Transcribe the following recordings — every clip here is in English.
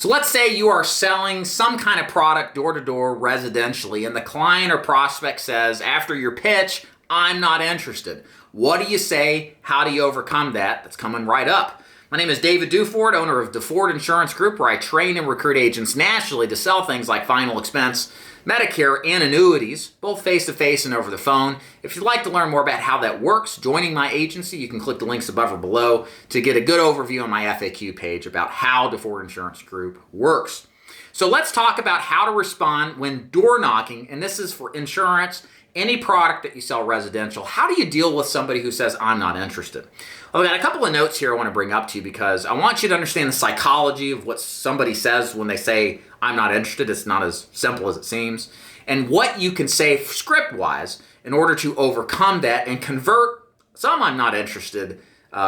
So let's say you are selling some kind of product door to door residentially, and the client or prospect says, after your pitch, I'm not interested. What do you say? How do you overcome that? That's coming right up. My name is David Duford, owner of DeFord Insurance Group, where I train and recruit agents nationally to sell things like final expense, Medicare, and annuities, both face-to-face and over the phone. If you'd like to learn more about how that works, joining my agency, you can click the links above or below to get a good overview on my FAQ page about how DeFord Insurance Group works. So let's talk about how to respond when door knocking, and this is for insurance, any product that you sell residential. How do you deal with somebody who says, I'm not interested? I've got a couple of notes here I want to bring up to you because I want you to understand the psychology of what somebody says when they say, I'm not interested. It's not as simple as it seems. And what you can say script-wise in order to overcome that and convert some I'm not interested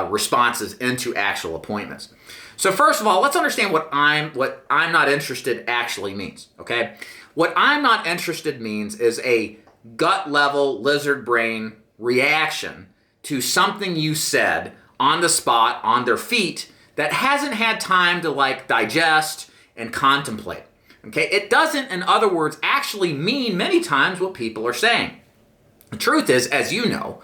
responses into actual appointments. So first of all, let's understand what I'm not interested actually means, okay? What I'm not interested means is a gut level lizard brain reaction to something you said on the spot, on their feet, that hasn't had time to digest and contemplate. Okay, it doesn't, in other words, actually mean many times what people are saying. The truth is, as you know,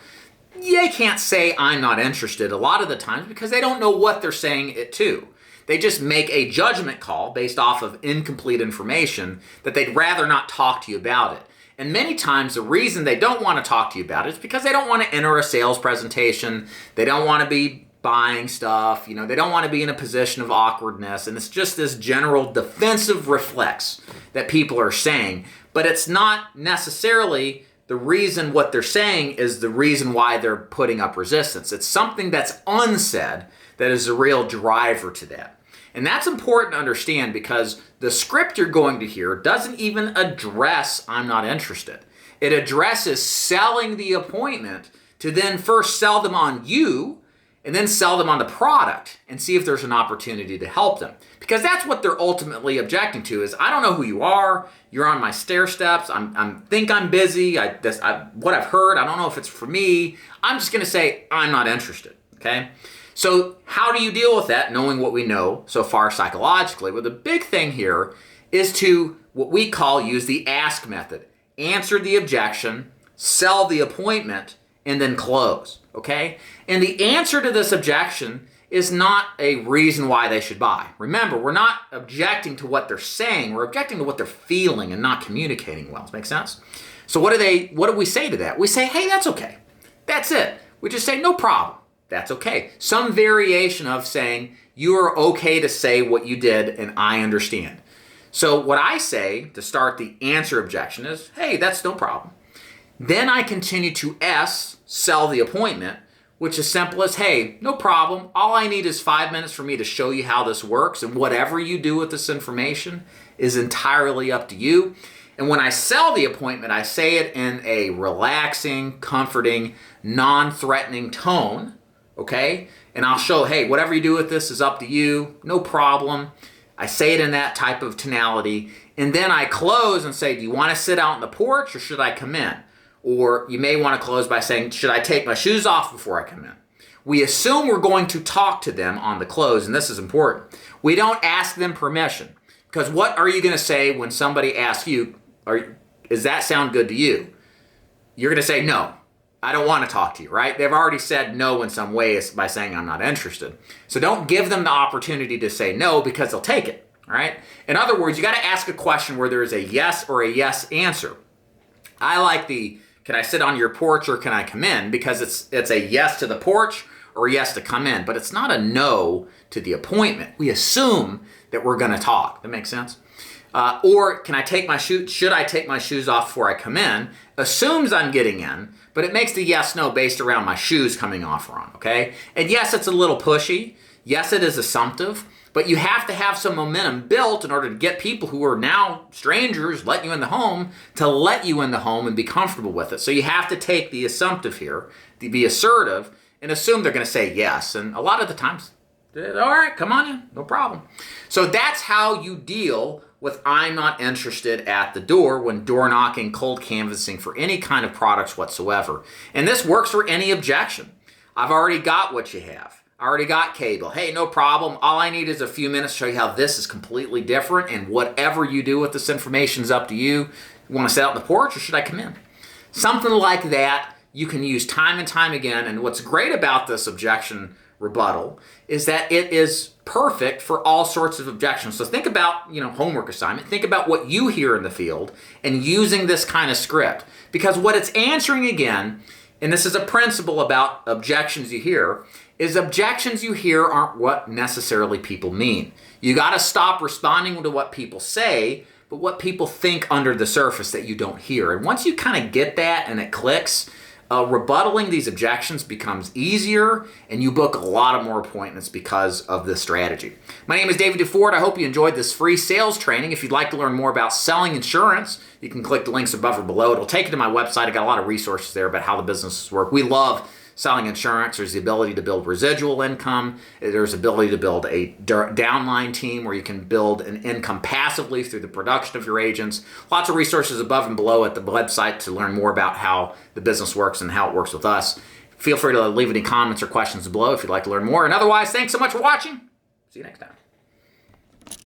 they can't say I'm not interested a lot of the times because they don't know what they're saying it to. They just make a judgment call based off of incomplete information that they'd rather not talk to you about it. And many times the reason they don't want to talk to you about it is because they don't want to enter a sales presentation. They don't want to be buying stuff. They don't want to be in a position of awkwardness. And it's just this general defensive reflex that people are saying. But it's not necessarily the reason what they're saying is the reason why they're putting up resistance. It's something that's unsaid that is the real driver to that. And that's important to understand because the script you're going to hear doesn't even address I'm not interested. It addresses selling the appointment to then first sell them on you and then sell them on the product and see if there's an opportunity to help them. Because that's what they're ultimately objecting to is, I don't know who you are, you're on my stair steps, I think I'm busy, what I've heard, I don't know if it's for me, I'm just going to say I'm not interested, okay? So how do you deal with that, knowing what we know so far psychologically? Well, the big thing here is to what we call use the ask method. Answer the objection, sell the appointment, and then close, okay? And the answer to this objection is not a reason why they should buy. Remember, we're not objecting to what they're saying, we're objecting to what they're feeling and not communicating well. Does that make sense? So what do we say to that? We say, hey, that's okay. That's it. We just say, no problem. That's okay. Some variation of saying, you are okay to say what you did and I understand. So what I say to start the answer objection is, hey, that's no problem. Then I continue to sell the appointment, which is simple as, hey, no problem. All I need is 5 minutes for me to show you how this works, and whatever you do with this information is entirely up to you. And when I sell the appointment, I say it in a relaxing, comforting, non-threatening tone, okay? And I'll show, hey, whatever you do with this is up to you, no problem. I say it in that type of tonality. And then I close and say, do you want to sit out on the porch or should I come in? Or you may want to close by saying, should I take my shoes off before I come in? We assume we're going to talk to them on the close, and this is important. We don't ask them permission. Because what are you going to say when somebody asks you, does that sound good to you? You're going to say, no. I don't want to talk to you, right? They've already said no in some ways by saying I'm not interested. So don't give them the opportunity to say no because they'll take it, all right? In other words, you got to ask a question where there is a yes or a yes answer. I like can I sit on your porch or can I come in? Because it's a yes to the porch or a yes to come in, but it's not a no to the appointment. We assume that we're going to talk. That makes sense? Or should I take my shoes off before I come in? Assumes I'm getting in, but it makes the yes-no based around my shoes coming off wrong, okay? And yes, it's a little pushy. Yes, it is assumptive, but you have to have some momentum built in order to get people who are now strangers, let you in the home, to let you in the home and be comfortable with it. So you have to take the assumptive here, to be assertive, and assume they're going to say yes. And a lot of the times, all right, come on in, no problem. So that's how you deal with I'm not interested at the door when door knocking, cold canvassing for any kind of products whatsoever. And this works for any objection. I've already got what you have. I already got cable. Hey, no problem. All I need is a few minutes to show you how this is completely different, and whatever you do with this information is up to you. You want to sit out on the porch, or should I come in? Something like that you can use time and time again, and what's great about this objection rebuttal is that it is perfect for all sorts of objections. So think about, homework assignment. Think about what you hear in the field and using this kind of script. Because what it's answering again, and this is a principle about objections you hear, is objections you hear aren't what necessarily people mean. You got to stop responding to what people say, but what people think under the surface that you don't hear. And once you kind of get that and it clicks, rebuttaling these objections becomes easier, and you book a lot of more appointments because of this strategy. My name is David DeFord. I hope you enjoyed this free sales training. If you'd like to learn more about selling insurance, you can click the links above or below. It'll take you to my website. I got a lot of resources there about how the businesses work. We love selling insurance. There's the ability to build residual income. There's the ability to build a downline team where you can build an income passively through the production of your agents. Lots of resources above and below at the website to learn more about how the business works and how it works with us. Feel free to leave any comments or questions below if you'd like to learn more. And otherwise, thanks so much for watching. See you next time.